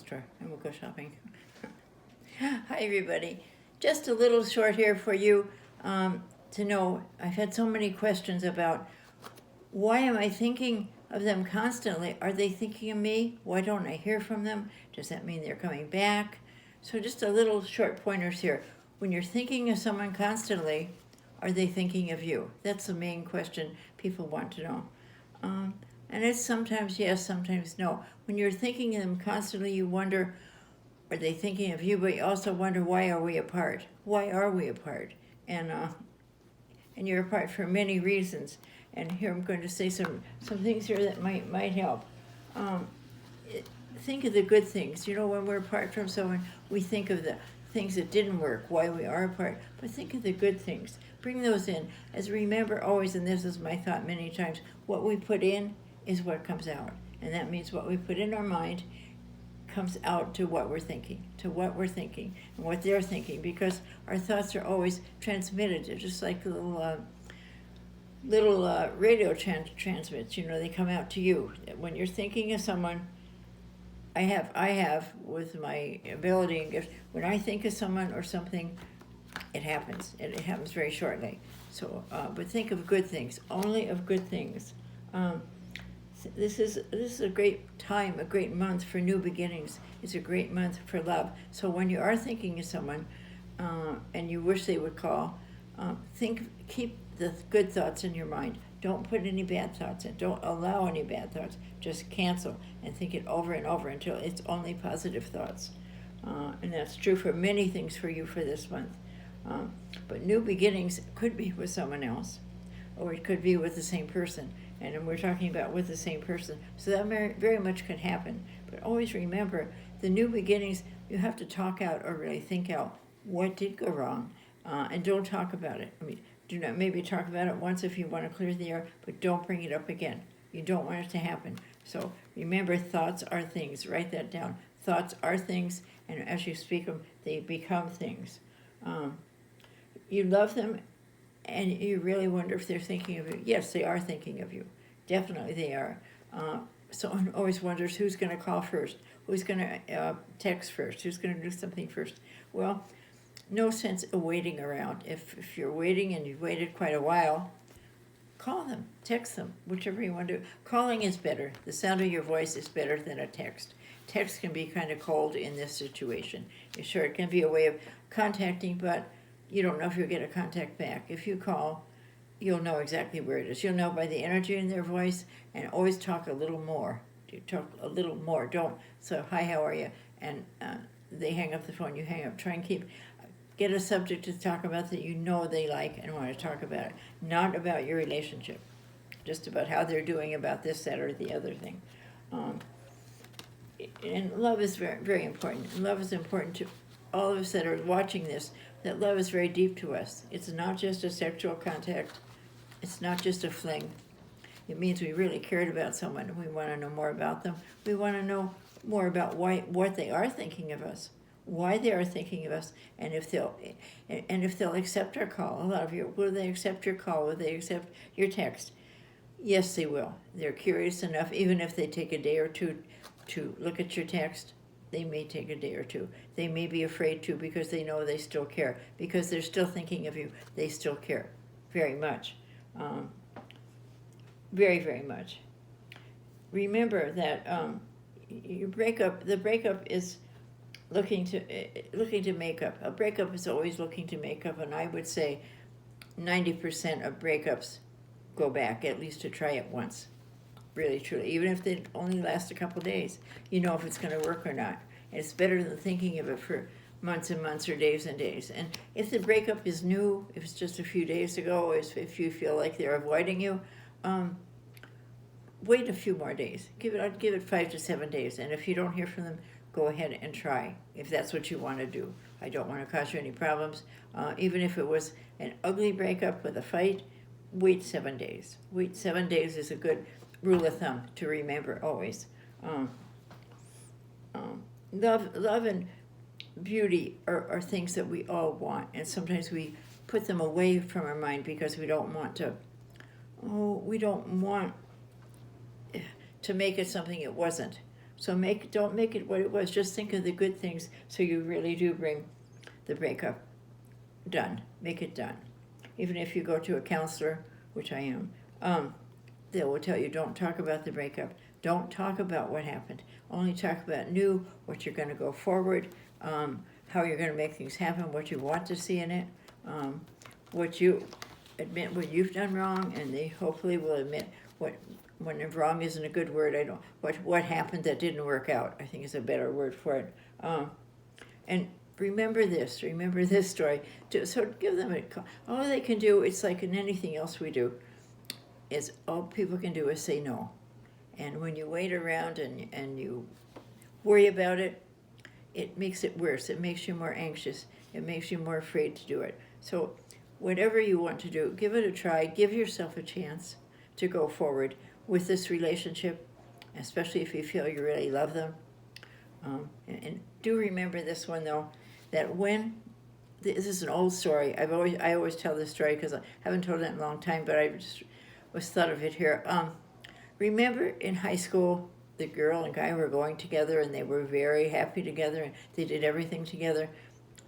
store and we'll go shopping. Hi, everybody. Just a little short here for you to know. I've had so many questions about why am I thinking of them constantly? Are they thinking of me? Why don't I hear from them? Does that mean they're coming back? So just a little short pointers here. When you're thinking of someone constantly, are they thinking of you? That's the main question people want to know. And it's sometimes yes, sometimes no. When you're thinking of them constantly, you wonder, are they thinking of you? But you also wonder, why are we apart? Why are we apart? And you're apart for many reasons. And here I'm going to say some things here that might help. Think of the good things. You know, when we're apart from someone, we think of the things that didn't work, why we are apart. But think of the good things. Bring those in. As remember always, and this is my thought many times, what we put in is what comes out. And that means what we put in our mind comes out to what we're thinking, and what they're thinking, because our thoughts are always transmitted. They're just like little radio transmits. You know, they come out to you. When you're thinking of someone, I have with my ability and gift, when I think of someone or something, it happens. It happens very shortly. So, but think of good things, only of good things. This is a great time, a great month for new beginnings. It's a great month for love. So when you are thinking of someone, and you wish they would call, keep the good thoughts in your mind. Don't put any bad thoughts in. Don't allow any bad thoughts. Just cancel and think it over and over until it's only positive thoughts. And that's true for many things for you for this month. But new beginnings could be with someone else, or it could be with the same person. And we're talking about with the same person. So that very much could happen. But always remember, the new beginnings, you have to talk out or really think out what did go wrong. And don't talk about it. I mean, do not maybe talk about it once if you want to clear the air, but don't bring it up again. You don't want it to happen. So remember, thoughts are things. Write that down. Thoughts are things, and as you speak them, they become things. You love them, and you really wonder if they're thinking of you. Yes, they are thinking of you. Definitely they are. Someone always wonders who's going to call first, who's going to text first, who's going to do something first. Well, no sense of waiting around. If you're waiting and you've waited quite a while, call them, text them, whichever you want to do. Calling is better. The sound of your voice is better than a text. Text can be kind of cold in this situation. Sure, it can be a way of contacting, but you don't know if you'll get a contact back. If you call, you'll know exactly where it is. You'll know by the energy in their voice, and always talk a little more. Talk a little more. Don't, so, hi, how are you? And they hang up the phone, you hang up. Try and get a subject to talk about that you know they like and want to talk about it. Not about your relationship. Just about how they're doing about this, that, or the other thing. And love is very, very important. Love is important to all of us that are watching this, that love is very deep to us. It's not just a sexual contact. It's not just a fling. It means we really cared about someone. We want to know more about them. We want to know more about what they are thinking of us, why they are thinking of us, and if they'll accept our call. A lot of you, will they accept your call? Will they accept your text? Yes, they will. They're curious enough, even if they take a day or two to look at your text. They may take a day or two. They may be afraid to, because they know they still care. Because they're still thinking of you, they still care very much. Very, very much. Remember that the breakup is looking to make up. A breakup is always looking to make up, and I would say 90% of breakups go back, at least to try it once. Really, truly, even if they only last a couple days, you know if it's going to work or not. And it's better than thinking of it for months and months or days and days. And if the breakup is new, if it's just a few days ago, if you feel like they're avoiding you, wait a few more days. Give it 5 to 7 days. And if you don't hear from them, go ahead and try, if that's what you want to do. I don't want to cause you any problems. Even if it was an ugly breakup with a fight, wait 7 days. Wait 7 days is a good rule of thumb to remember always. Love and beauty are things that we all want, and sometimes we put them away from our mind because we don't want to make it something it wasn't. So don't make it what it was. Just think of the good things so you really do bring the breakup done. Make it done. Even if you go to a counselor, which I am, they will tell you don't talk about the breakup. Don't talk about what happened. Only talk about what you're going to go forward, how you're going to make things happen, what you want to see in it, what you admit what you've done wrong, and they hopefully will admit when wrong isn't a good word. What happened that didn't work out, I think is a better word for it. And remember this story. So give them a call. All they can do, it's like in anything else we do, is all people can do is say no. And when you wait around and you worry about it, it makes it worse. It makes you more anxious. It makes you more afraid to do it. So whatever you want to do, give it a try. Give yourself a chance to go forward with this relationship, especially if you feel you really love them. And do remember this one, though, that this is an old story. I always tell this story because I haven't told it in a long time, but I just was thought of it here. Remember in high school, the girl and guy were going together, and they were very happy together, and they did everything together,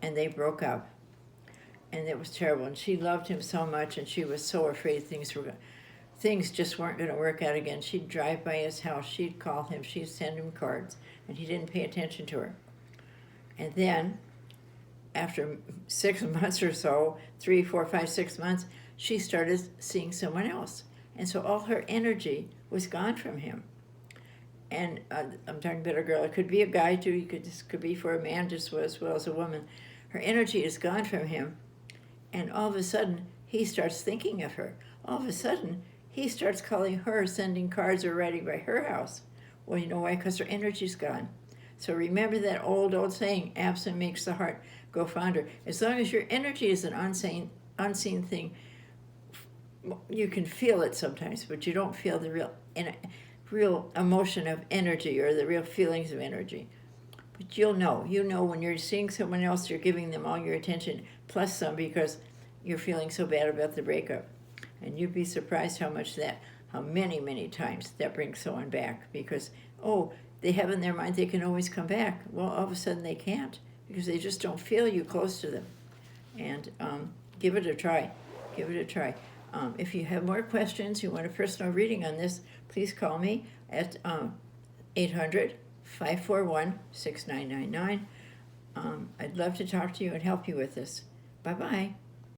and they broke up. And it was terrible, and she loved him so much, and she was so afraid things just weren't going to work out again. She'd drive by his house, she'd call him, she'd send him cards, and he didn't pay attention to her. And then, after 6 months or so, 3, 4, 5, 6 months, she started seeing someone else. And so all her energy was gone from him. And I'm talking about a girl. It could be a guy, too. This could be for a man just as well as a woman. Her energy is gone from him. And all of a sudden, he starts thinking of her. All of a sudden, he starts calling her, sending cards or writing by her house. Well, you know why? Because her energy's gone. So remember that old saying, absent makes the heart go fonder. As long as your energy is an unseen thing, you can feel it sometimes, but you don't feel the real emotion of energy or the real feelings of energy. But you know when you're seeing someone else, you're giving them all your attention, plus some, because you're feeling so bad about the breakup. And you'd be surprised how many times that brings someone back, because, they have in their mind they can always come back. Well, all of a sudden they can't, because they just don't feel you close to them. And give it a try. If you have more questions, you want a personal reading on this, please call me at 800-541-6999. I'd love to talk to you and help you with this. Bye-bye.